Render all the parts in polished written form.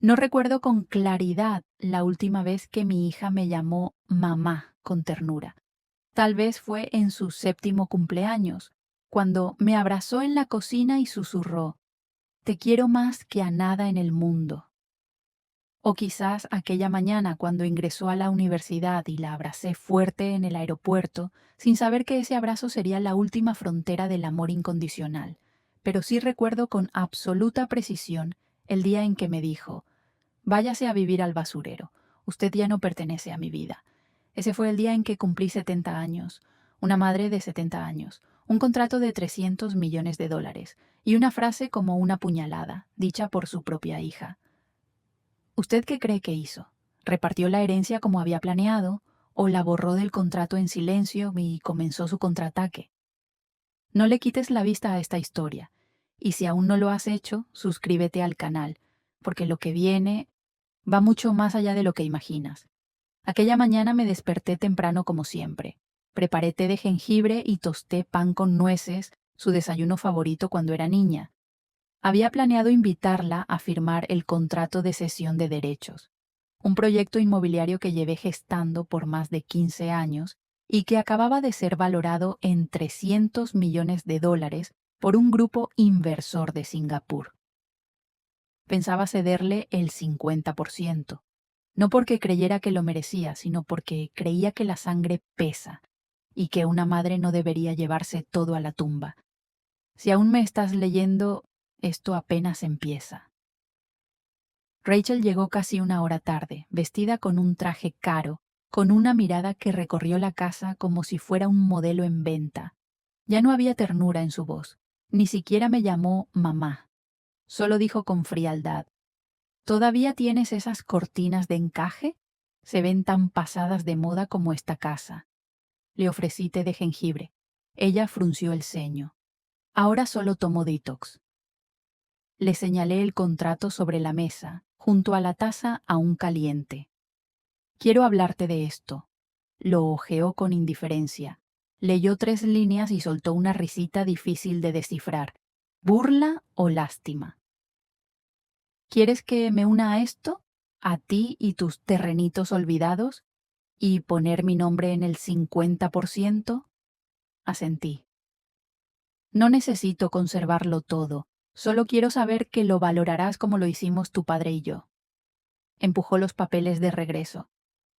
No recuerdo con claridad la última vez que mi hija me llamó mamá con ternura. Tal vez fue en su séptimo cumpleaños, cuando me abrazó en la cocina y susurró, «Te quiero más que a nada en el mundo». O quizás aquella mañana cuando ingresó a la universidad y la abracé fuerte en el aeropuerto, sin saber que ese abrazo sería la última frontera del amor incondicional. Pero sí recuerdo con absoluta precisión el día en que me dijo, «Váyase a vivir al basurero. Usted ya no pertenece a mi vida». Ese fue el día en que cumplí 70 años, una madre de 70 años, un contrato de 300 millones de dólares y una frase como una puñalada, dicha por su propia hija. ¿Usted qué cree que hizo? ¿Repartió la herencia como había planeado o la borró del contrato en silencio y comenzó su contraataque? No le quites la vista a esta historia, y si aún no lo has hecho, suscríbete al canal, porque lo que viene va mucho más allá de lo que imaginas. Aquella mañana me desperté temprano como siempre. Preparé té de jengibre y tosté pan con nueces, su desayuno favorito cuando era niña. Había planeado invitarla a firmar el contrato de cesión de derechos, un proyecto inmobiliario que llevé gestando por más de 15 años y que acababa de ser valorado en 300 millones de dólares por un grupo inversor de Singapur. Pensaba cederle el 50%. No porque creyera que lo merecía, sino porque creía que la sangre pesa y que una madre no debería llevarse todo a la tumba. Si aún me estás leyendo, esto apenas empieza. Rachel llegó casi una hora tarde, vestida con un traje caro, con una mirada que recorrió la casa como si fuera un modelo en venta. Ya no había ternura en su voz, ni siquiera me llamó mamá. Solo dijo con frialdad, ¿todavía tienes esas cortinas de encaje? Se ven tan pasadas de moda como esta casa. Le ofrecí té de jengibre. Ella frunció el ceño. Ahora solo tomo detox. Le señalé el contrato sobre la mesa, junto a la taza aún caliente. Quiero hablarte de esto. Lo hojeó con indiferencia. Leyó 3 líneas y soltó una risita difícil de descifrar. ¿Burla o lástima? ¿Quieres que me una a esto? ¿A ti y tus terrenitos olvidados? ¿Y poner mi nombre en el 50%? Asentí. No necesito conservarlo todo. Solo quiero saber que lo valorarás como lo hicimos tu padre y yo. Empujó los papeles de regreso.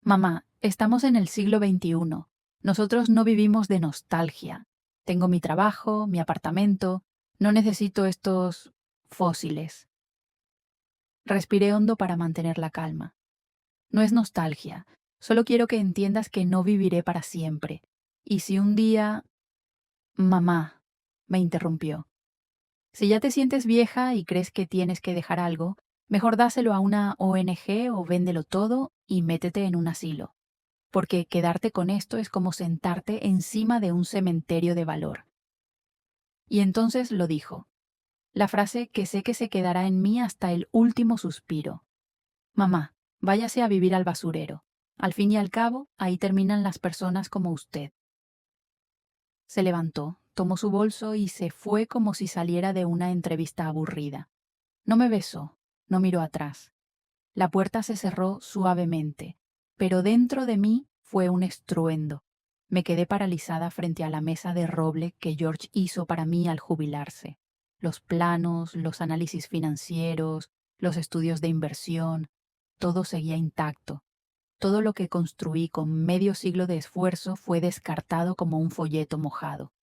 Mamá, estamos en el siglo XXI. Nosotros no vivimos de nostalgia. Tengo mi trabajo, mi apartamento. No necesito estos fósiles. Respiré hondo para mantener la calma. No es nostalgia. Solo quiero que entiendas que no viviré para siempre. Y si un día... Mamá, me interrumpió. Si ya te sientes vieja y crees que tienes que dejar algo, mejor dáselo a una ONG o véndelo todo y métete en un asilo. Porque quedarte con esto es como sentarte encima de un cementerio de valor. Y entonces lo dijo. La frase que sé que se quedará en mí hasta el último suspiro. Mamá, váyase a vivir al basurero. Al fin y al cabo, ahí terminan las personas como usted. Se levantó, tomó su bolso y se fue como si saliera de una entrevista aburrida. No me besó, no miró atrás. La puerta se cerró suavemente, pero dentro de mí fue un estruendo. Me quedé paralizada frente a la mesa de roble que George hizo para mí al jubilarse. Los planos, los análisis financieros, los estudios de inversión, todo seguía intacto. Todo lo que construí con medio siglo de esfuerzo fue descartado como un folleto mojado.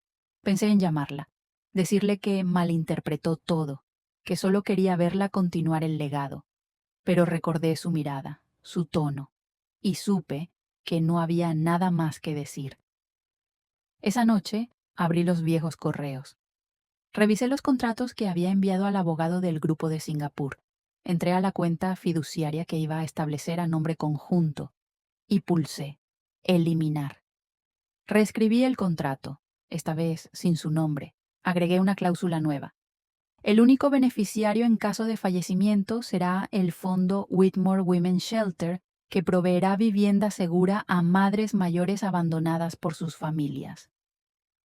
Pensé en llamarla, decirle que malinterpretó todo, que solo quería verla continuar el legado. Pero recordé su mirada, su tono, y supe que no había nada más que decir. Esa noche abrí los viejos correos. Revisé los contratos que había enviado al abogado del grupo de Singapur. Entré a la cuenta fiduciaria que iba a establecer a nombre conjunto y pulsé eliminar. Reescribí el contrato, esta vez sin su nombre. Agregué una cláusula nueva. El único beneficiario en caso de fallecimiento será el fondo Whitmore Women's Shelter, que proveerá vivienda segura a madres mayores abandonadas por sus familias.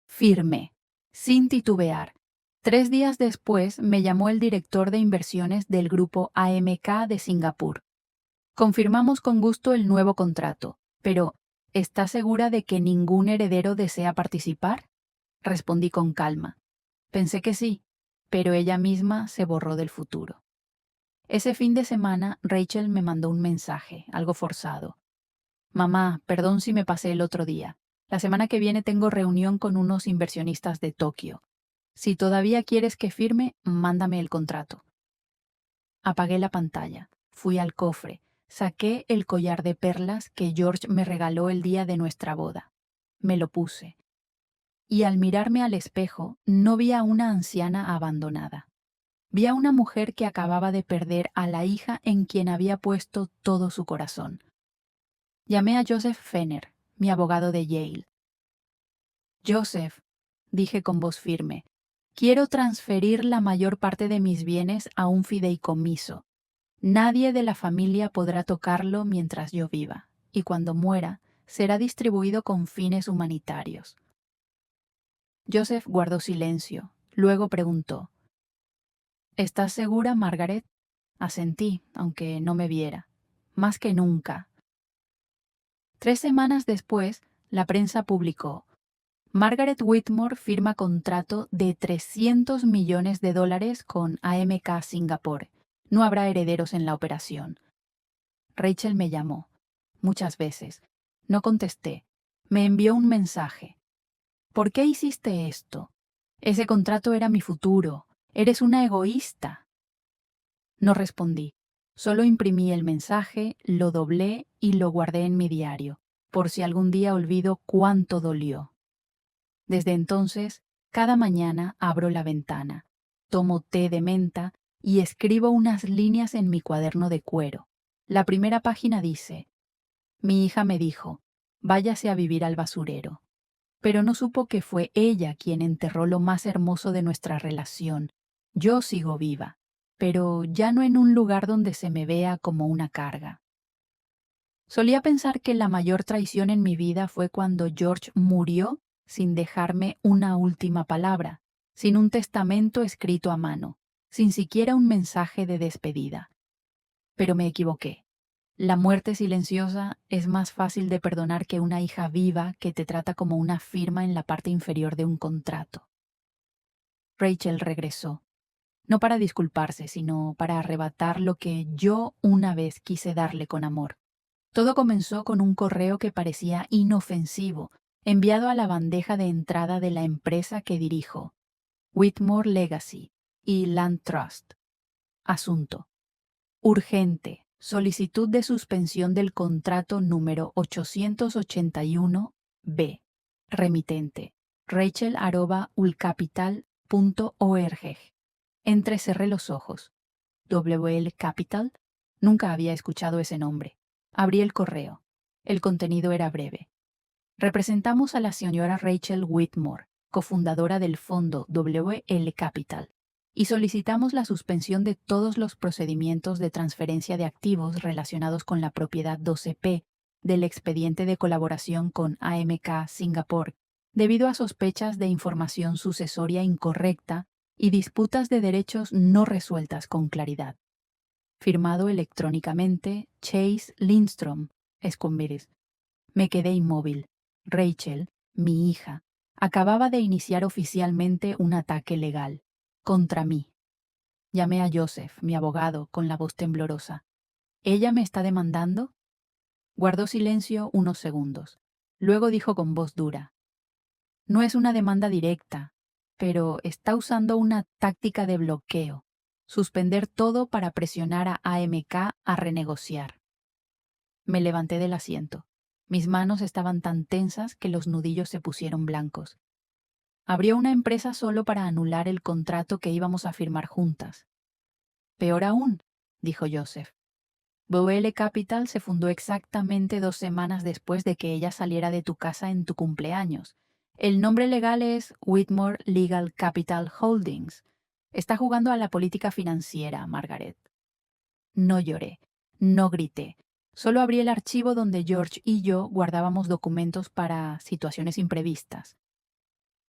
Firmé, sin titubear. 3 días después me llamó el director de inversiones del grupo AMK de Singapur. Confirmamos con gusto el nuevo contrato, pero ¿está segura de que ningún heredero desea participar? Respondí con calma. Pensé que sí, pero ella misma se borró del futuro. Ese fin de semana, Rachel me mandó un mensaje, algo forzado. Mamá, perdón si me pasé el otro día. La semana que viene tengo reunión con unos inversionistas de Tokio. Si todavía quieres que firme, mándame el contrato. Apagué la pantalla, fui al cofre, saqué el collar de perlas que George me regaló el día de nuestra boda. Me lo puse. Y al mirarme al espejo, no vi a una anciana abandonada. Vi a una mujer que acababa de perder a la hija en quien había puesto todo su corazón. Llamé a Joseph Fenner, mi abogado de Yale. Joseph, dije con voz firme, quiero transferir la mayor parte de mis bienes a un fideicomiso. Nadie de la familia podrá tocarlo mientras yo viva, y cuando muera, será distribuido con fines humanitarios. Joseph guardó silencio, luego preguntó, ¿estás segura, Margaret? Asentí, aunque no me viera. Más que nunca. 3 semanas después, la prensa publicó, Margaret Whitmore firma contrato de $300 millones con AMK Singapore. No habrá herederos en la operación. Rachel me llamó. Muchas veces. No contesté. Me envió un mensaje. ¿Por qué hiciste esto? Ese contrato era mi futuro. Eres una egoísta. No respondí. Solo imprimí el mensaje, lo doblé y lo guardé en mi diario, por si algún día olvido cuánto dolió. Desde entonces, cada mañana abro la ventana, tomo té de menta y escribo unas líneas en mi cuaderno de cuero. La primera página dice, mi hija me dijo, váyase a vivir al basurero. Pero no supo que fue ella quien enterró lo más hermoso de nuestra relación. Yo sigo viva, pero ya no en un lugar donde se me vea como una carga. Solía pensar que la mayor traición en mi vida fue cuando George murió sin dejarme una última palabra, sin un testamento escrito a mano, sin siquiera un mensaje de despedida. Pero me equivoqué. La muerte silenciosa es más fácil de perdonar que una hija viva que te trata como una firma en la parte inferior de un contrato. Rachel regresó, no para disculparse, sino para arrebatar lo que yo una vez quise darle con amor. Todo comenzó con un correo que parecía inofensivo, enviado a la bandeja de entrada de la empresa que dirijo, Whitmore Legacy y Land Trust. Asunto: urgente. Solicitud de suspensión del contrato número 881-B. Remitente: rachel@ulcapital.org. Entrecerré los ojos. WL Capital. Nunca había escuchado ese nombre. Abrí el correo. El contenido era breve. Representamos a la señora Rachel Whitmore, cofundadora del fondo WL Capital, y solicitamos la suspensión de todos los procedimientos de transferencia de activos relacionados con la propiedad 12P del expediente de colaboración con AMK Singapore, debido a sospechas de información sucesoria incorrecta y disputas de derechos no resueltas con claridad. Firmado electrónicamente, Chase Lindstrom, Escomberes. Me quedé inmóvil. Rachel, mi hija, acababa de iniciar oficialmente un ataque legal contra mí. Llamé a Joseph, mi abogado, con la voz temblorosa. ¿Ella me está demandando? Guardó silencio unos segundos. Luego dijo con voz dura, no es una demanda directa, pero está usando una táctica de bloqueo. Suspender todo para presionar a AMK a renegociar. Me levanté del asiento. Mis manos estaban tan tensas que los nudillos se pusieron blancos. Abrió una empresa solo para anular el contrato que íbamos a firmar juntas. Peor aún, dijo Joseph. WL Capital se fundó exactamente 2 semanas después de que ella saliera de tu casa en tu cumpleaños. El nombre legal es Whitmore Legal Capital Holdings. Está jugando a la política financiera, Margaret. No lloré, no grité. Solo abrí el archivo donde George y yo guardábamos documentos para situaciones imprevistas.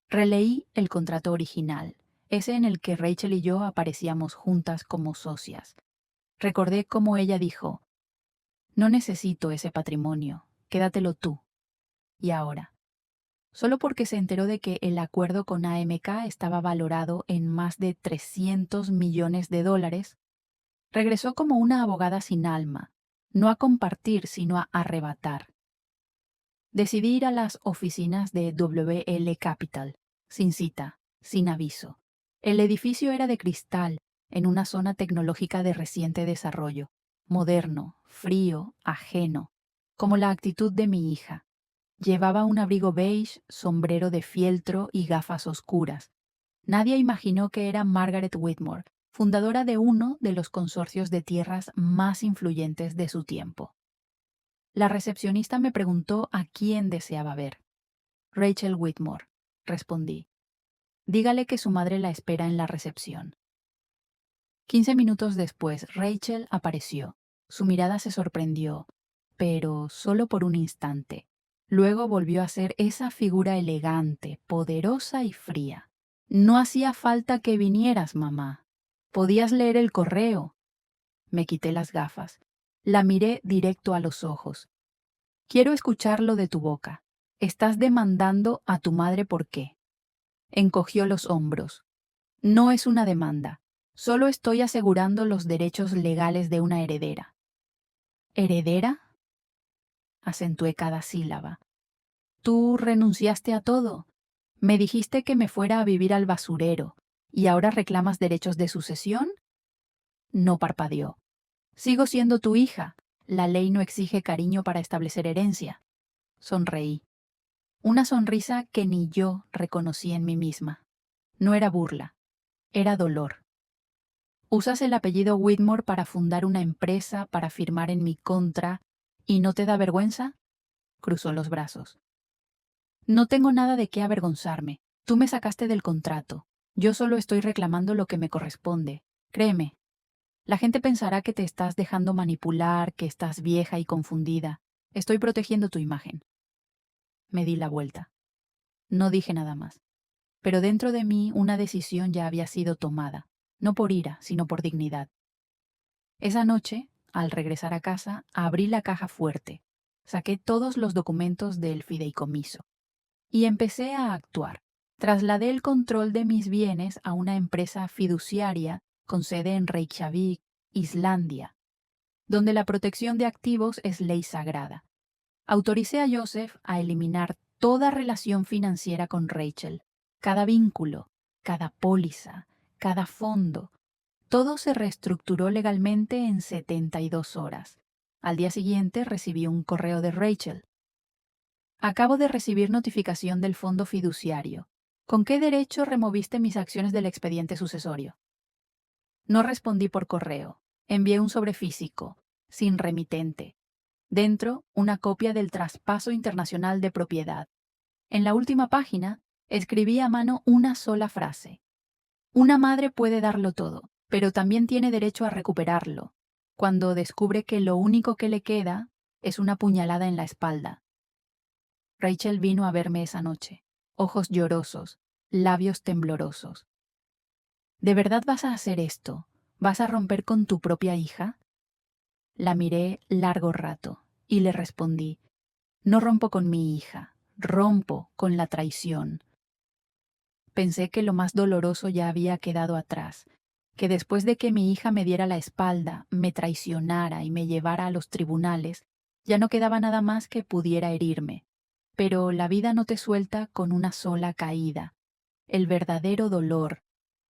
Releí el contrato original, ese en el que Rachel y yo aparecíamos juntas como socias. Recordé cómo ella dijo: no necesito ese patrimonio, quédatelo tú. Y ahora, solo porque se enteró de que el acuerdo con AMK estaba valorado en más de $300 millones, regresó como una abogada sin alma, no a compartir, sino a arrebatar. Decidí ir a las oficinas de WL Capital, sin cita, sin aviso. El edificio era de cristal, en una zona tecnológica de reciente desarrollo, moderno, frío, ajeno, como la actitud de mi hija. Llevaba un abrigo beige, sombrero de fieltro y gafas oscuras. Nadie imaginó que era Margaret Whitmore, fundadora de uno de los consorcios de tierras más influyentes de su tiempo. La recepcionista me preguntó a quién deseaba ver. Rachel Whitmore, respondí. Dígale que su madre la espera en la recepción. 15 minutos después, Rachel apareció. Su mirada se sorprendió, pero solo por un instante. Luego volvió a ser esa figura elegante, poderosa y fría. No hacía falta que vinieras, mamá. Podías leer el correo. Me quité las gafas. La miré directo a los ojos. Quiero escucharlo de tu boca. Estás demandando a tu madre ¿por qué? Encogió los hombros. No es una demanda. Solo estoy asegurando los derechos legales de una heredera. ¿Heredera? Acentué cada sílaba. Tú renunciaste a todo. Me dijiste que me fuera a vivir al basurero. ¿Y ahora reclamas derechos de sucesión? No parpadeó. Sigo siendo tu hija. La ley no exige cariño para establecer herencia. Sonreí. Una sonrisa que ni yo reconocí en mí misma. No era burla, era dolor. Usas el apellido Whitmore para fundar una empresa, para firmar en mi contra, ¿y no te da vergüenza? Cruzó los brazos. No tengo nada de qué avergonzarme. Tú me sacaste del contrato. Yo solo estoy reclamando lo que me corresponde. Créeme. La gente pensará que te estás dejando manipular, que estás vieja y confundida. Estoy protegiendo tu imagen. Me di la vuelta. No dije nada más. Pero dentro de mí una decisión ya había sido tomada, no por ira, sino por dignidad. Esa noche, al regresar a casa, abrí la caja fuerte, saqué todos los documentos del fideicomiso y empecé a actuar. Trasladé el control de mis bienes a una empresa fiduciaria con sede en Reykjavik, Islandia, donde la protección de activos es ley sagrada. Autoricé a Joseph a eliminar toda relación financiera con Rachel, cada vínculo, cada póliza, cada fondo. Todo se reestructuró legalmente en 72 horas. Al día siguiente recibí un correo de Rachel. Acabo de recibir notificación del fondo fiduciario. ¿Con qué derecho removiste mis acciones del expediente sucesorio? No respondí por correo. Envié un sobre físico, sin remitente. Dentro, una copia del traspaso internacional de propiedad. En la última página, escribí a mano una sola frase. Una madre puede darlo todo, pero también tiene derecho a recuperarlo, cuando descubre que lo único que le queda es una puñalada en la espalda. Rachel vino a verme esa noche, ojos llorosos, labios temblorosos. ¿De verdad vas a hacer esto? ¿Vas a romper con tu propia hija? La miré largo rato y le respondí: no rompo con mi hija, rompo con la traición. Pensé que lo más doloroso ya había quedado atrás, que después de que mi hija me diera la espalda, me traicionara y me llevara a los tribunales, ya no quedaba nada más que pudiera herirme. Pero la vida no te suelta con una sola caída. El verdadero dolor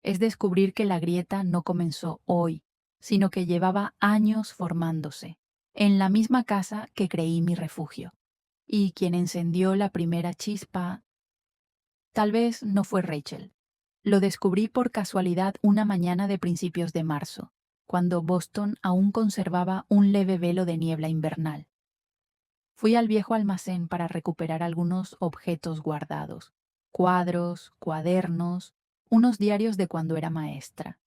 es descubrir que la grieta no comenzó hoy, sino que llevaba años formándose, en la misma casa que creí mi refugio. Y quien encendió la primera chispa, tal vez no fue Rachel. Lo descubrí por casualidad una mañana de principios de marzo, cuando Boston aún conservaba un leve velo de niebla invernal. Fui al viejo almacén para recuperar algunos objetos guardados: cuadros, cuadernos, unos diarios de cuando era maestra.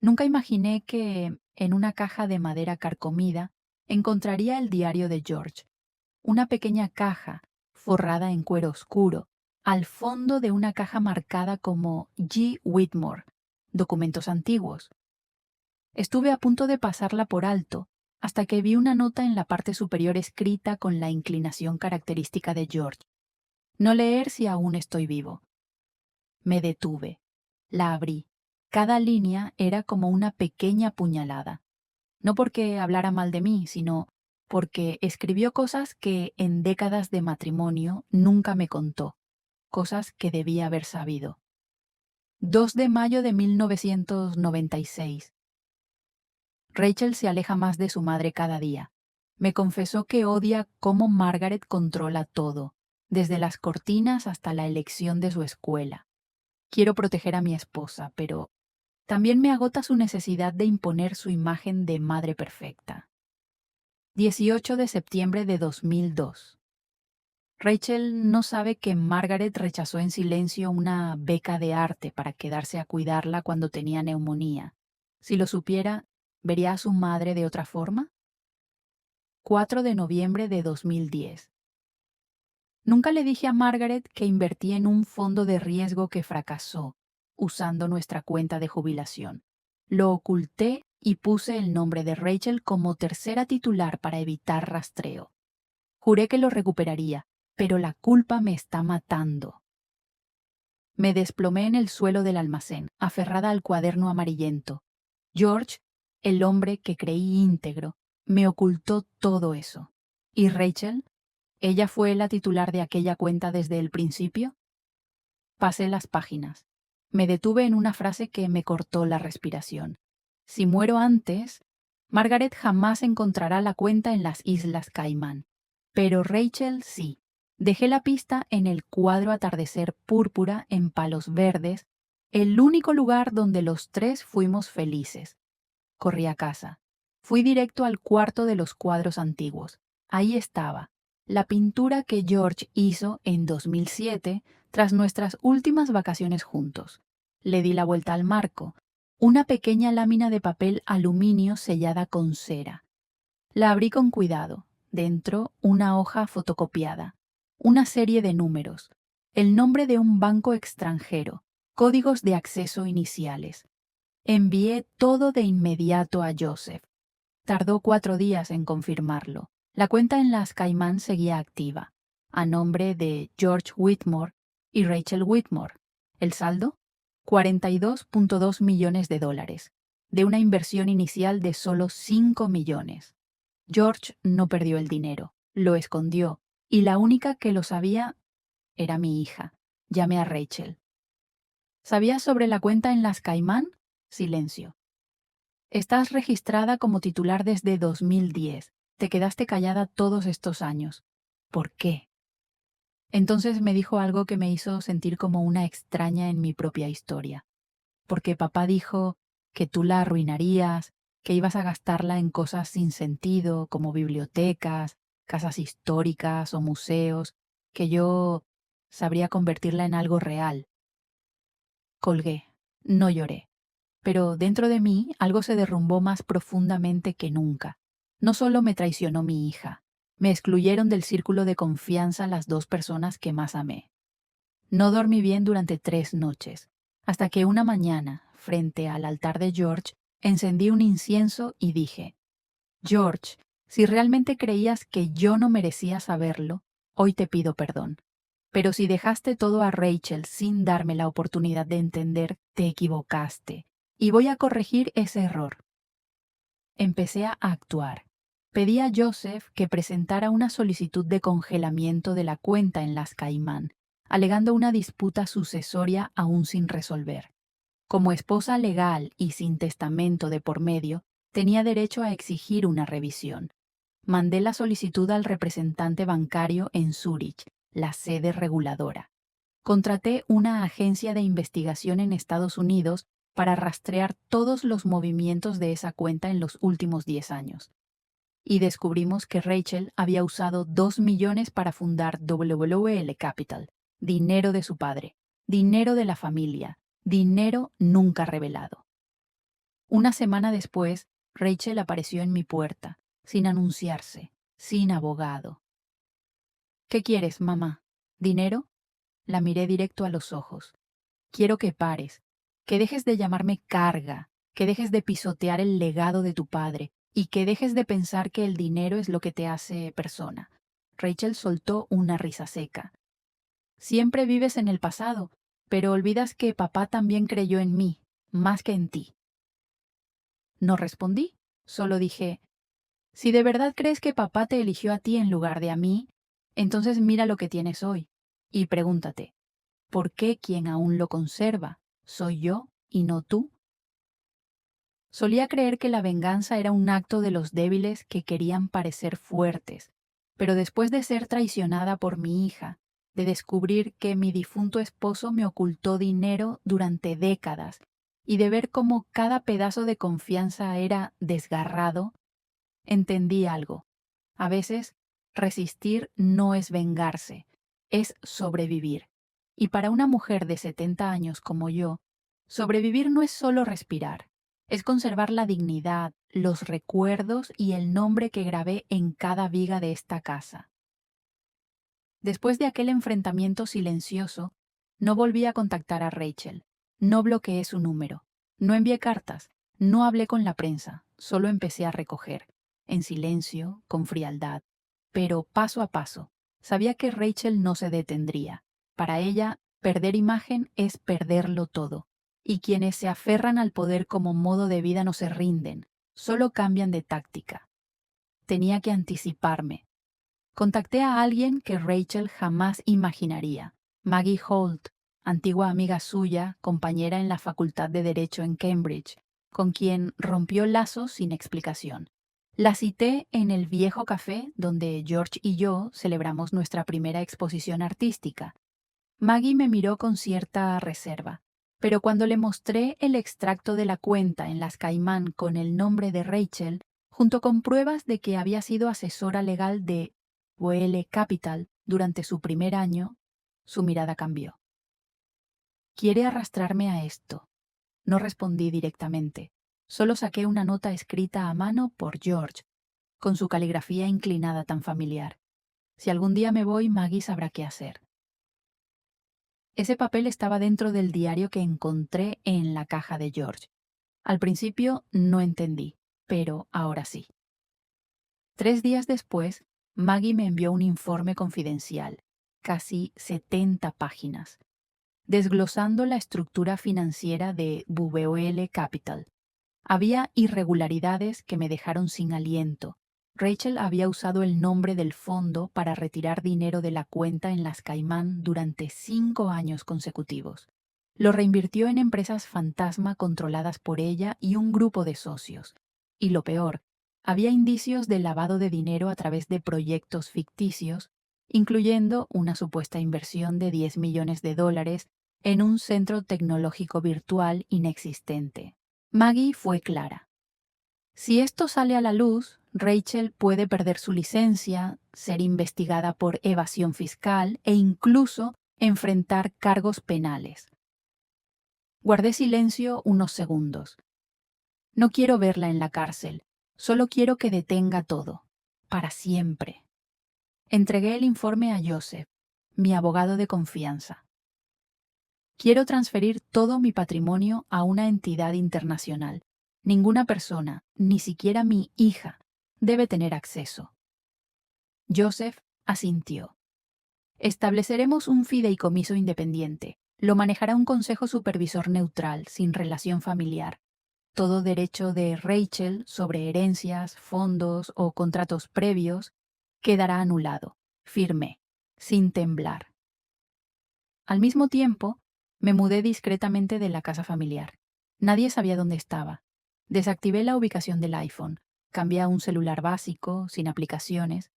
Nunca imaginé que, en una caja de madera carcomida, encontraría el diario de George, una pequeña caja forrada en cuero oscuro, al fondo de una caja marcada como G. Whitmore, documentos antiguos. Estuve a punto de pasarla por alto, hasta que vi una nota en la parte superior escrita con la inclinación característica de George. No leer si aún estoy vivo. Me detuve. La abrí. Cada línea era como una pequeña puñalada. No porque hablara mal de mí, sino porque escribió cosas que en décadas de matrimonio nunca me contó, cosas que debía haber sabido. 2 de mayo de 1996. Rachel se aleja más de su madre cada día. Me confesó que odia cómo Margaret controla todo, desde las cortinas hasta la elección de su escuela. Quiero proteger a mi esposa, pero también me agota su necesidad de imponer su imagen de madre perfecta. 18 de septiembre de 2002. Rachel no sabe que Margaret rechazó en silencio una beca de arte para quedarse a cuidarla cuando tenía neumonía. Si lo supiera, ¿vería a su madre de otra forma? 4 de noviembre de 2010. Nunca le dije a Margaret que invertí en un fondo de riesgo que fracasó, usando nuestra cuenta de jubilación. Lo oculté y puse el nombre de Rachel como tercera titular para evitar rastreo. Juré que lo recuperaría, pero la culpa me está matando. Me desplomé en el suelo del almacén, aferrada al cuaderno amarillento. George, el hombre que creí íntegro, me ocultó todo eso. ¿Y Rachel? ¿Ella fue la titular de aquella cuenta desde el principio? Pasé las páginas. Me detuve en una frase que me cortó la respiración. Si muero antes, Margaret jamás encontrará la cuenta en las Islas Caimán. Pero Rachel sí. Dejé la pista en el cuadro atardecer púrpura en Palos Verdes, el único lugar donde los tres fuimos felices. Corrí a casa. Fui directo al cuarto de los cuadros antiguos. Ahí estaba, la pintura que George hizo en 2007 tras nuestras últimas vacaciones juntos. Le di la vuelta al marco, una pequeña lámina de papel aluminio sellada con cera. La abrí con cuidado. Dentro, una hoja fotocopiada, una serie de números, el nombre de un banco extranjero, códigos de acceso iniciales. Envié todo de inmediato a Joseph. Tardó 4 días en confirmarlo. La cuenta en las Caimán seguía activa, a nombre de George Whitmore y Rachel Whitmore. ¿El saldo? 42.2 millones de dólares, de una inversión inicial de solo 5 millones. George no perdió el dinero, lo escondió, y la única que lo sabía era mi hija. Llamé a Rachel. ¿Sabías sobre la cuenta en las Caimán? Silencio. Estás registrada como titular desde 2010. Te quedaste callada todos estos años. ¿Por qué? Entonces me dijo algo que me hizo sentir como una extraña en mi propia historia. Porque papá dijo que tú la arruinarías, que ibas a gastarla en cosas sin sentido, como bibliotecas, casas históricas o museos, que yo sabría convertirla en algo real. Colgué. No lloré. Pero dentro de mí algo se derrumbó más profundamente que nunca. No solo me traicionó mi hija, me excluyeron del círculo de confianza las 2 personas que más amé. No dormí bien durante 3 noches, hasta que una mañana, frente al altar de George, encendí un incienso y dije: George, si realmente creías que yo no merecía saberlo, hoy te pido perdón. Pero si dejaste todo a Rachel sin darme la oportunidad de entender, te equivocaste. Y voy a corregir ese error. Empecé a actuar. Pedí a Joseph que presentara una solicitud de congelamiento de la cuenta en las Caimán, alegando una disputa sucesoria aún sin resolver. Como esposa legal y sin testamento de por medio, tenía derecho a exigir una revisión. Mandé la solicitud al representante bancario en Zúrich, la sede reguladora. Contraté una agencia de investigación en Estados Unidos para rastrear todos los movimientos de esa cuenta en los últimos 10 años. Y descubrimos que Rachel había usado 2 millones para fundar WWL Capital, dinero de su padre, dinero de la familia, dinero nunca revelado. Una semana después, Rachel apareció en mi puerta, sin anunciarse, sin abogado. ¿Qué quieres, mamá? ¿Dinero? La miré directo a los ojos. Quiero que pares, que dejes de llamarme carga, que dejes de pisotear el legado de tu padre y que dejes de pensar que el dinero es lo que te hace persona. Rachel soltó una risa seca. Siempre vives en el pasado, pero olvidas que papá también creyó en mí, más que en ti. No respondí, solo dije, si de verdad crees que papá te eligió a ti en lugar de a mí, entonces mira lo que tienes hoy y pregúntate, ¿por qué quien aún lo conserva soy yo y no tú? Solía creer que la venganza era un acto de los débiles que querían parecer fuertes, pero después de ser traicionada por mi hija, de descubrir que mi difunto esposo me ocultó dinero durante décadas y de ver cómo cada pedazo de confianza era desgarrado, entendí algo. A veces, resistir no es vengarse, es sobrevivir. Y para una mujer de 70 años como yo, sobrevivir no es solo respirar, es conservar la dignidad, los recuerdos y el nombre que grabé en cada viga de esta casa. Después de aquel enfrentamiento silencioso, no volví a contactar a Rachel, no bloqueé su número, no envié cartas, no hablé con la prensa, solo empecé a recoger, en silencio, con frialdad, pero paso a paso. Sabía que Rachel no se detendría. Para ella, perder imagen es perderlo todo, y quienes se aferran al poder como modo de vida no se rinden, solo cambian de táctica. Tenía que anticiparme. Contacté a alguien que Rachel jamás imaginaría, Maggie Holt, antigua amiga suya, compañera en la Facultad de Derecho en Cambridge, con quien rompió lazos sin explicación. La cité en el viejo café donde George y yo celebramos nuestra primera exposición artística. Maggie me miró con cierta reserva, pero cuando le mostré el extracto de la cuenta en las Caimán con el nombre de Rachel, junto con pruebas de que había sido asesora legal de WL Capital durante su primer año, su mirada cambió. ¿Quiere arrastrarme a esto? No respondí directamente. Solo saqué una nota escrita a mano por George, con su caligrafía inclinada tan familiar. Si algún día me voy, Maggie sabrá qué hacer. Ese papel estaba dentro del diario que encontré en la caja de George. Al principio no entendí, pero ahora sí. 3 días después, Maggie me envió un informe confidencial, casi 70 páginas, desglosando la estructura financiera de WL Capital. Había irregularidades que me dejaron sin aliento. Rachel había usado el nombre del fondo para retirar dinero de la cuenta en las Caimán durante 5 años consecutivos. Lo reinvirtió en empresas fantasma controladas por ella y un grupo de socios. Y lo peor, había indicios de lavado de dinero a través de proyectos ficticios, incluyendo una supuesta inversión de $10 millones en un centro tecnológico virtual inexistente. Maggie fue clara. Si esto sale a la luz, Rachel puede perder su licencia, ser investigada por evasión fiscal e incluso enfrentar cargos penales. Guardé silencio unos segundos. No quiero verla en la cárcel, solo quiero que detenga todo, para siempre. Entregué el informe a Joseph, mi abogado de confianza. Quiero transferir todo mi patrimonio a una entidad internacional. Ninguna persona, ni siquiera mi hija, debe tener acceso. Joseph asintió. Estableceremos un fideicomiso independiente. Lo manejará un consejo supervisor neutral, sin relación familiar. Todo derecho de Rachel sobre herencias, fondos o contratos previos quedará anulado. Firmé, sin temblar. Al mismo tiempo, me mudé discretamente de la casa familiar. Nadie sabía dónde estaba. Desactivé la ubicación del iPhone, cambié a un celular básico, sin aplicaciones.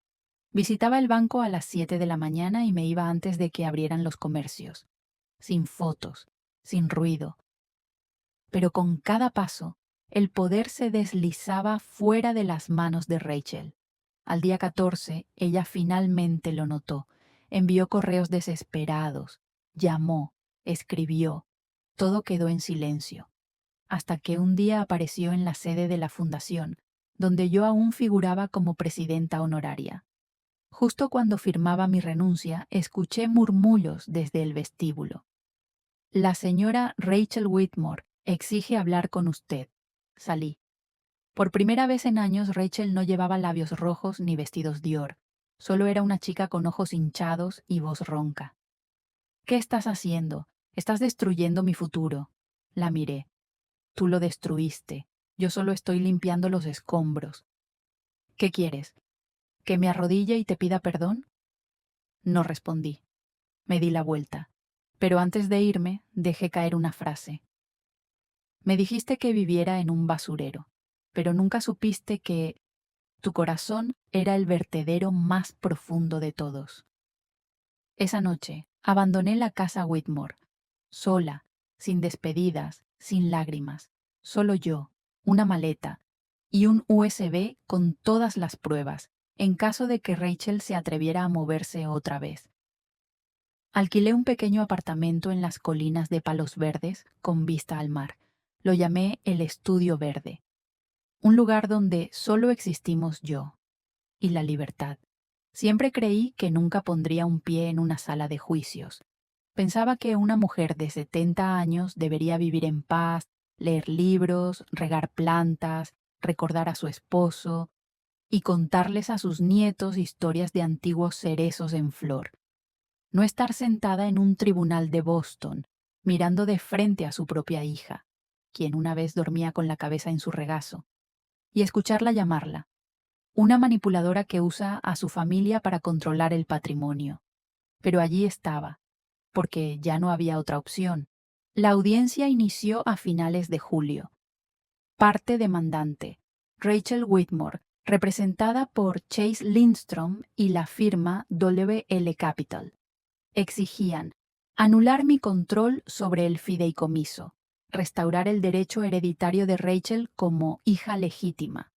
Visitaba el banco a las 7 de la mañana y me iba antes de que abrieran los comercios. Sin fotos, sin ruido. Pero con cada paso, el poder se deslizaba fuera de las manos de Rachel. Al día 14, ella finalmente lo notó. Envió correos desesperados, llamó, escribió. Todo quedó en silencio, hasta que un día apareció en la sede de la fundación, donde yo aún figuraba como presidenta honoraria. Justo cuando firmaba mi renuncia, escuché murmullos desde el vestíbulo. La señora Rachel Whitmore exige hablar con usted. Salí. Por primera vez en años, Rachel no llevaba labios rojos ni vestidos Dior. Solo era una chica con ojos hinchados y voz ronca. ¿Qué estás haciendo? Estás destruyendo mi futuro. La miré. Tú lo destruiste. Yo solo estoy limpiando los escombros. ¿Qué quieres? ¿Que me arrodille y te pida perdón? No respondí. Me di la vuelta. Pero antes de irme, dejé caer una frase. Me dijiste que viviera en un basurero, pero nunca supiste que tu corazón era el vertedero más profundo de todos. Esa noche, abandoné la casa Whitmore, sola, sin despedidas, sin lágrimas, solo yo, una maleta y un USB con todas las pruebas, en caso de que Rachel se atreviera a moverse otra vez. Alquilé un pequeño apartamento en las colinas de Palos Verdes con vista al mar. Lo llamé el Estudio Verde, un lugar donde solo existimos yo y la libertad. Siempre creí que nunca pondría un pie en una sala de juicios. Pensaba que una mujer de 70 años debería vivir en paz, leer libros, regar plantas, recordar a su esposo y contarles a sus nietos historias de antiguos cerezos en flor. No estar sentada en un tribunal de Boston, mirando de frente a su propia hija, quien una vez dormía con la cabeza en su regazo, y escucharla llamarla, una manipuladora que usa a su familia para controlar el patrimonio. Pero allí estaba, porque ya no había otra opción. La audiencia inició a finales de julio. Parte demandante, Rachel Whitmore, representada por Chase Lindstrom y la firma WL Capital. Exigían anular mi control sobre el fideicomiso, restaurar el derecho hereditario de Rachel como hija legítima,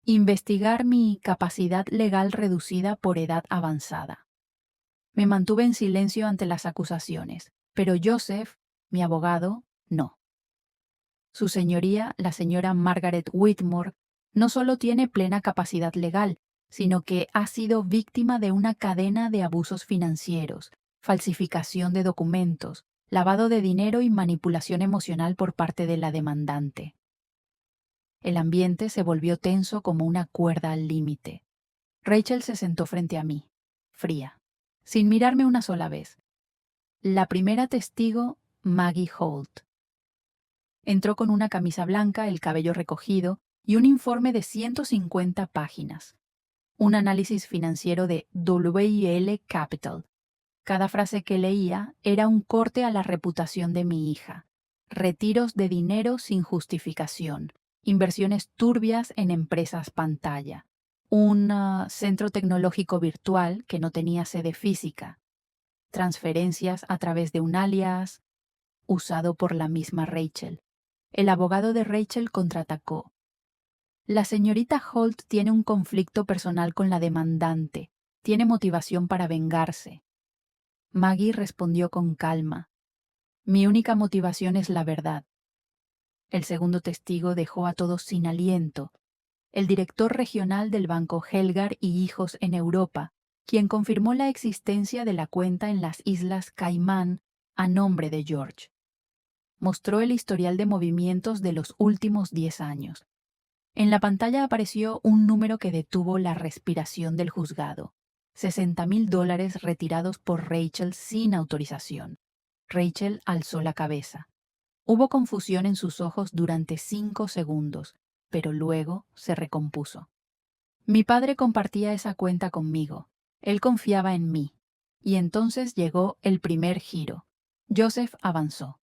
investigar mi capacidad legal reducida por edad avanzada. Me mantuve en silencio ante las acusaciones, pero Joseph, mi abogado, no. Su señoría, la señora Margaret Whitmore, no solo tiene plena capacidad legal, sino que ha sido víctima de una cadena de abusos financieros, falsificación de documentos, lavado de dinero y manipulación emocional por parte de la demandante. El ambiente se volvió tenso como una cuerda al límite. Rachel se sentó frente a mí, fría, sin mirarme una sola vez. La primera testigo, Maggie Holt. Entró con una camisa blanca, el cabello recogido y un informe de 150 páginas. Un análisis financiero de WL Capital. Cada frase que leía era un corte a la reputación de mi hija. Retiros de dinero sin justificación. Inversiones turbias en empresas pantalla. Un centro tecnológico virtual que no tenía sede física. Transferencias a través de un alias usado por la misma Rachel. El abogado de Rachel contraatacó. La señorita Holt tiene un conflicto personal con la demandante. Tiene motivación para vengarse. Maggie respondió con calma. Mi única motivación es la verdad. El segundo testigo dejó a todos sin aliento. El director regional del banco Helgar y Hijos en Europa, quien confirmó la existencia de la cuenta en las Islas Caimán a nombre de George. Mostró el historial de movimientos de los últimos 10 años. En la pantalla apareció un número que detuvo la respiración del juzgado. $60,000 retirados por Rachel sin autorización. Rachel alzó la cabeza. Hubo confusión en sus ojos durante 5 segundos, pero luego se recompuso. Mi padre compartía esa cuenta conmigo. Él confiaba en mí. Y entonces llegó el primer giro. Joseph avanzó.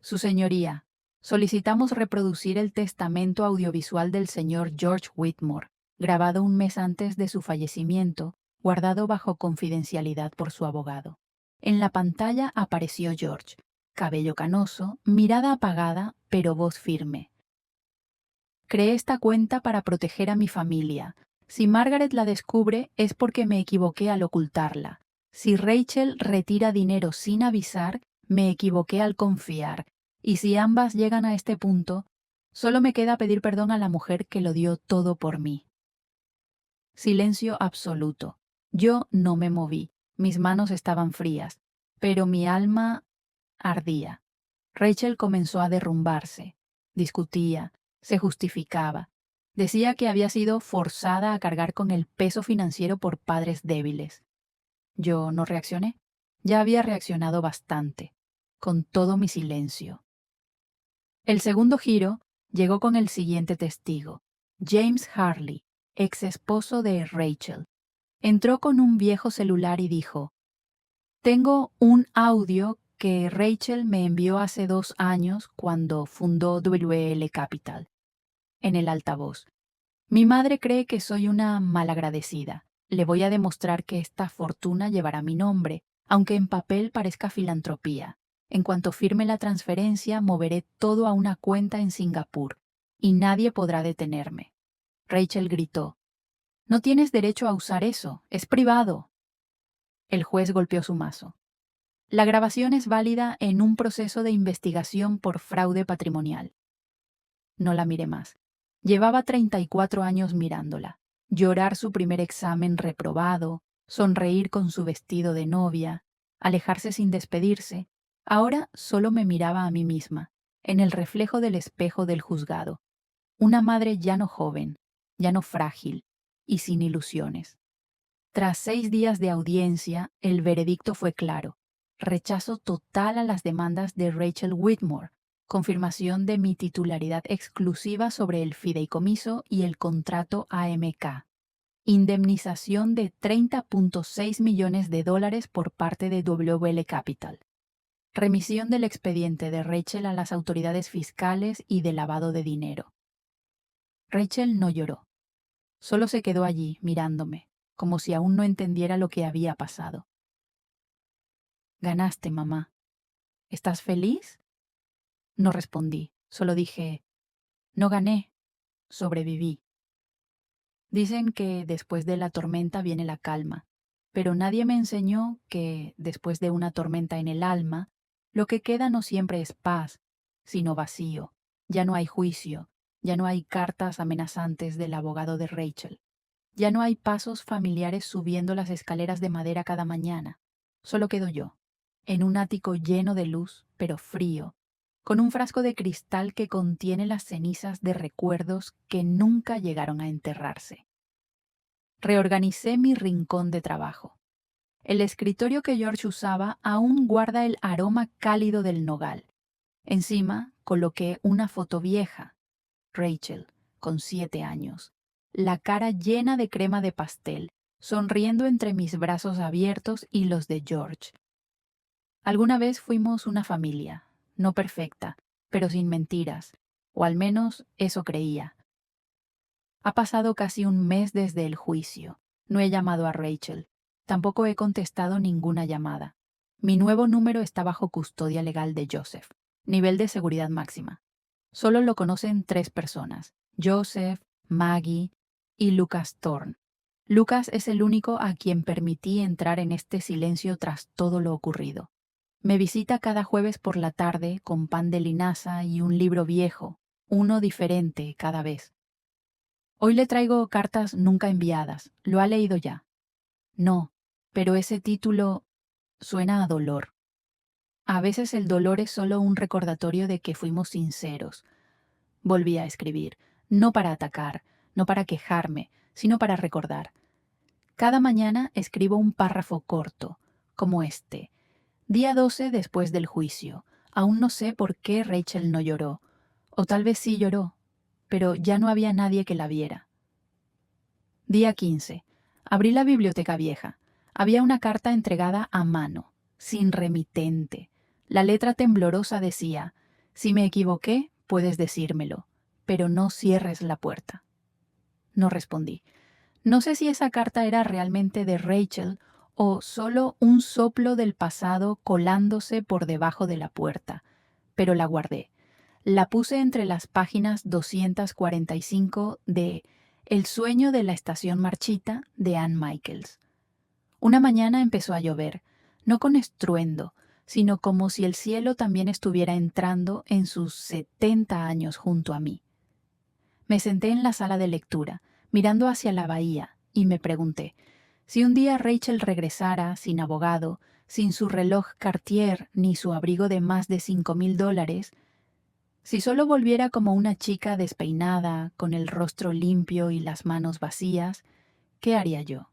Su señoría, solicitamos reproducir el testamento audiovisual del señor George Whitmore, grabado un mes antes de su fallecimiento, guardado bajo confidencialidad por su abogado. En la pantalla apareció George, cabello canoso, mirada apagada, pero voz firme. Creé esta cuenta para proteger a mi familia. Si Margaret la descubre es porque me equivoqué al ocultarla. Si Rachel retira dinero sin avisar, me equivoqué al confiar. Y si ambas llegan a este punto, solo me queda pedir perdón a la mujer que lo dio todo por mí. Silencio absoluto. Yo no me moví, mis manos estaban frías, pero mi alma ardía. Rachel comenzó a derrumbarse, discutía, se justificaba. Decía que había sido forzada a cargar con el peso financiero por padres débiles. Yo no reaccioné. Ya había reaccionado bastante, con todo mi silencio. El segundo giro llegó con el siguiente testigo, James Harley, ex esposo de Rachel. Entró con un viejo celular y dijo: tengo un audio que Rachel me envió hace 2 años cuando fundó WL Capital, en el altavoz. Mi madre cree que soy una malagradecida. Le voy a demostrar que esta fortuna llevará mi nombre, aunque en papel parezca filantropía. En cuanto firme la transferencia, moveré todo a una cuenta en Singapur, y nadie podrá detenerme. Rachel gritó: no tienes derecho a usar eso, es privado. El juez golpeó su mazo. La grabación es válida en un proceso de investigación por fraude patrimonial. No la miré más. Llevaba 34 años mirándola. Llorar su primer examen reprobado, sonreír con su vestido de novia, alejarse sin despedirse. Ahora solo me miraba a mí misma, en el reflejo del espejo del juzgado. Una madre ya no joven, ya no frágil y sin ilusiones. Tras 6 días de audiencia, el veredicto fue claro: rechazo total a las demandas de Rachel Whitmore, confirmación de mi titularidad exclusiva sobre el fideicomiso y el contrato AMK, indemnización de $30.6 millones por parte de WL Capital, remisión del expediente de Rachel a las autoridades fiscales y de lavado de dinero. Rachel no lloró, solo se quedó allí mirándome, como si aún no entendiera lo que había pasado. Ganaste, mamá. ¿Estás feliz? No respondí, solo dije: no gané, sobreviví. Dicen que después de la tormenta viene la calma, pero nadie me enseñó que, después de una tormenta en el alma, lo que queda no siempre es paz, sino vacío. Ya no hay juicio, ya no hay cartas amenazantes del abogado de Rachel. Ya no hay pasos familiares subiendo las escaleras de madera cada mañana. Solo quedo yo, en un ático lleno de luz, pero frío, con un frasco de cristal que contiene las cenizas de recuerdos que nunca llegaron a enterrarse. Reorganicé mi rincón de trabajo. El escritorio que George usaba aún guarda el aroma cálido del nogal. Encima coloqué una foto vieja, Rachel, con 7 años, la cara llena de crema de pastel, sonriendo entre mis brazos abiertos y los de George. Alguna vez fuimos una familia, no perfecta, pero sin mentiras, o al menos eso creía. Ha pasado casi un mes desde el juicio. No he llamado a Rachel. Tampoco he contestado ninguna llamada. Mi nuevo número está bajo custodia legal de Joseph. Nivel de seguridad máxima. Solo lo conocen 3 personas: Joseph, Maggie y Lucas Thorne. Lucas es el único a quien permití entrar en este silencio tras todo lo ocurrido. Me visita cada jueves por la tarde con pan de linaza y un libro viejo, uno diferente cada vez. Hoy le traigo cartas nunca enviadas. ¿Lo ha leído ya? No, pero ese título suena a dolor. A veces el dolor es solo un recordatorio de que fuimos sinceros. Volví a escribir, no para atacar, no para quejarme, sino para recordar. Cada mañana escribo un párrafo corto, como este. Día 12 después del juicio. Aún no sé por qué Rachel no lloró. O tal vez sí lloró, pero ya no había nadie que la viera. Día 15. Abrí la biblioteca vieja. Había una carta entregada a mano, sin remitente. La letra temblorosa decía: si me equivoqué, puedes decírmelo, pero no cierres la puerta. No respondí. No sé si esa carta era realmente de Rachel o solo un soplo del pasado colándose por debajo de la puerta, pero la guardé. La puse entre las páginas 245 de El sueño de la estación marchita de Anne Michaels. Una mañana empezó a llover, no con estruendo, sino como si el cielo también estuviera entrando en sus 70 años junto a mí. Me senté en la sala de lectura, mirando hacia la bahía, y me pregunté: Si un día Rachel regresara sin abogado, sin su reloj Cartier ni su abrigo de más de $5,000, si solo volviera como una chica despeinada, con el rostro limpio y las manos vacías, ¿qué haría yo?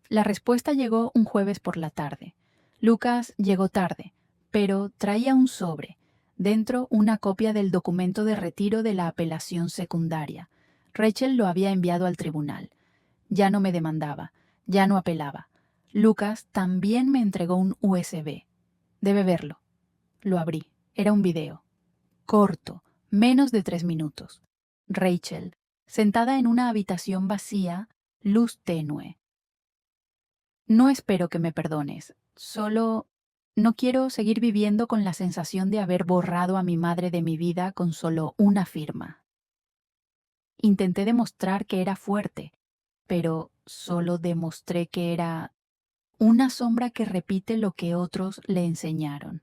La respuesta llegó un jueves por la tarde. Lucas llegó tarde, pero traía un sobre, dentro una copia del documento de retiro de la apelación secundaria. Rachel lo había enviado al tribunal. Ya no me demandaba, ya no apelaba. Lucas también me entregó un USB. Debe verlo. Lo abrí. Era un video. Corto, menos de 3 minutos. Rachel, sentada en una habitación vacía, luz tenue. No espero que me perdones, solo no quiero seguir viviendo con la sensación de haber borrado a mi madre de mi vida con solo una firma. Intenté demostrar que era fuerte, pero solo demostré que era una sombra que repite lo que otros le enseñaron.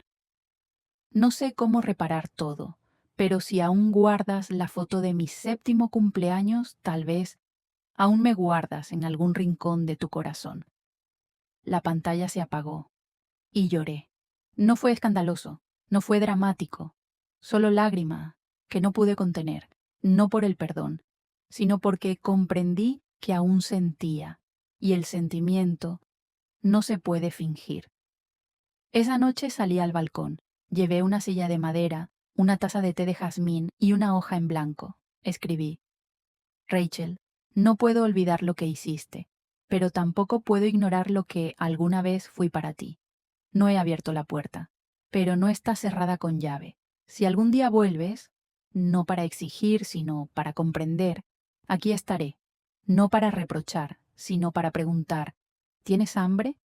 No sé cómo reparar todo, pero si aún guardas la foto de mi 7º cumpleaños, tal vez aún me guardas en algún rincón de tu corazón. La pantalla se apagó y lloré. No fue escandaloso, no fue dramático, solo lágrima que no pude contener, no por el perdón, sino porque comprendí que aún sentía, y el sentimiento no se puede fingir. Esa noche salí al balcón, llevé una silla de madera, una taza de té de jazmín y una hoja en blanco. Escribí: Rachel, no puedo olvidar lo que hiciste, pero tampoco puedo ignorar lo que alguna vez fui para ti. No he abierto la puerta, pero no está cerrada con llave. Si algún día vuelves, no para exigir, sino para comprender, aquí estaré, no para reprochar, sino para preguntar: ¿tienes hambre?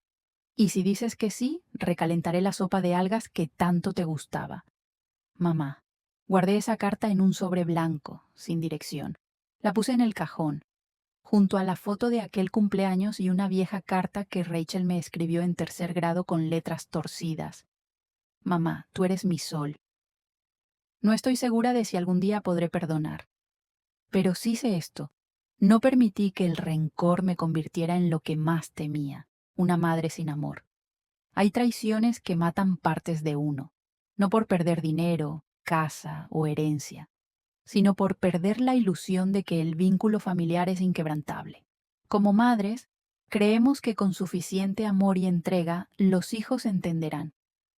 Y si dices que sí, recalentaré la sopa de algas que tanto te gustaba. Mamá. Guardé esa carta en un sobre blanco, sin dirección. La puse en el cajón, junto a la foto de aquel cumpleaños y una vieja carta que Rachel me escribió en 3er grado con letras torcidas. Mamá, tú eres mi sol. No estoy segura de si algún día podré perdonar. Pero sí sé esto. No permití que el rencor me convirtiera en lo que más temía, una madre sin amor. Hay traiciones que matan partes de uno, no por perder dinero, casa o herencia, sino por perder la ilusión de que el vínculo familiar es inquebrantable. Como madres, creemos que con suficiente amor y entrega los hijos entenderán,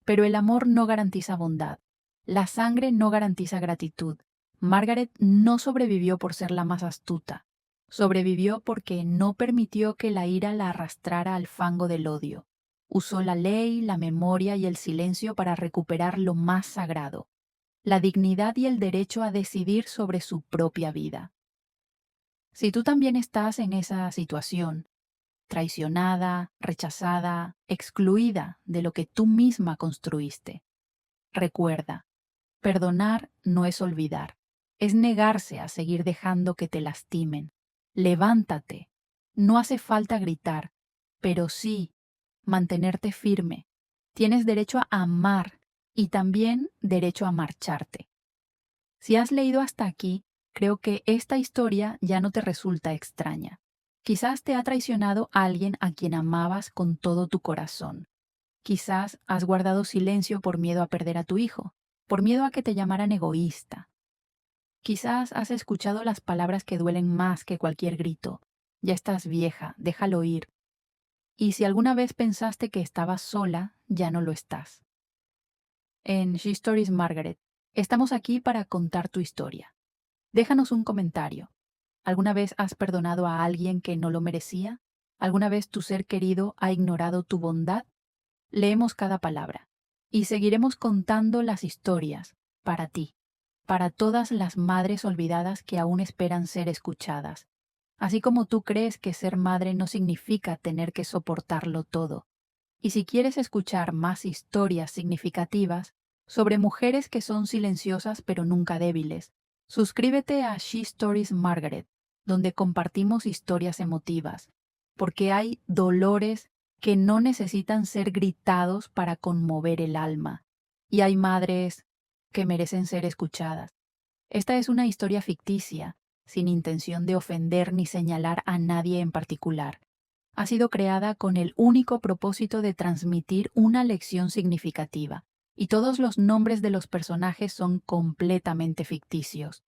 pero el amor no garantiza bondad, la sangre no garantiza gratitud. Margaret no sobrevivió por ser la más astuta, sobrevivió porque no permitió que la ira la arrastrara al fango del odio. Usó la ley, la memoria y el silencio para recuperar lo más sagrado: la dignidad y el derecho a decidir sobre su propia vida. Si tú también estás en esa situación, traicionada, rechazada, excluida de lo que tú misma construiste, recuerda, perdonar no es olvidar, es negarse a seguir dejando que te lastimen. Levántate, no hace falta gritar, pero sí mantenerte firme. Tienes derecho a amar y también derecho a marcharte. Si has leído hasta aquí, creo que esta historia ya no te resulta extraña. Quizás te ha traicionado alguien a quien amabas con todo tu corazón. Quizás has guardado silencio por miedo a perder a tu hijo, por miedo a que te llamaran egoísta. Quizás has escuchado las palabras que duelen más que cualquier grito: ya estás vieja, déjalo ir. Y si alguna vez pensaste que estabas sola, ya no lo estás. En She Stories Margaret, estamos aquí para contar tu historia. Déjanos un comentario. ¿Alguna vez has perdonado a alguien que no lo merecía? ¿Alguna vez tu ser querido ha ignorado tu bondad? Leemos cada palabra y seguiremos contando las historias para ti, para todas las madres olvidadas que aún esperan ser escuchadas. Así como tú crees que ser madre no significa tener que soportarlo todo. Y si quieres escuchar más historias significativas sobre mujeres que son silenciosas pero nunca débiles, suscríbete a She Stories Margaret, donde compartimos historias emotivas, porque hay dolores que no necesitan ser gritados para conmover el alma, y hay madres que merecen ser escuchadas. Esta es una historia ficticia, sin intención de ofender ni señalar a nadie en particular. ha sido creada con el único propósito de transmitir una lección significativa, y todos los nombres de los personajes son completamente ficticios.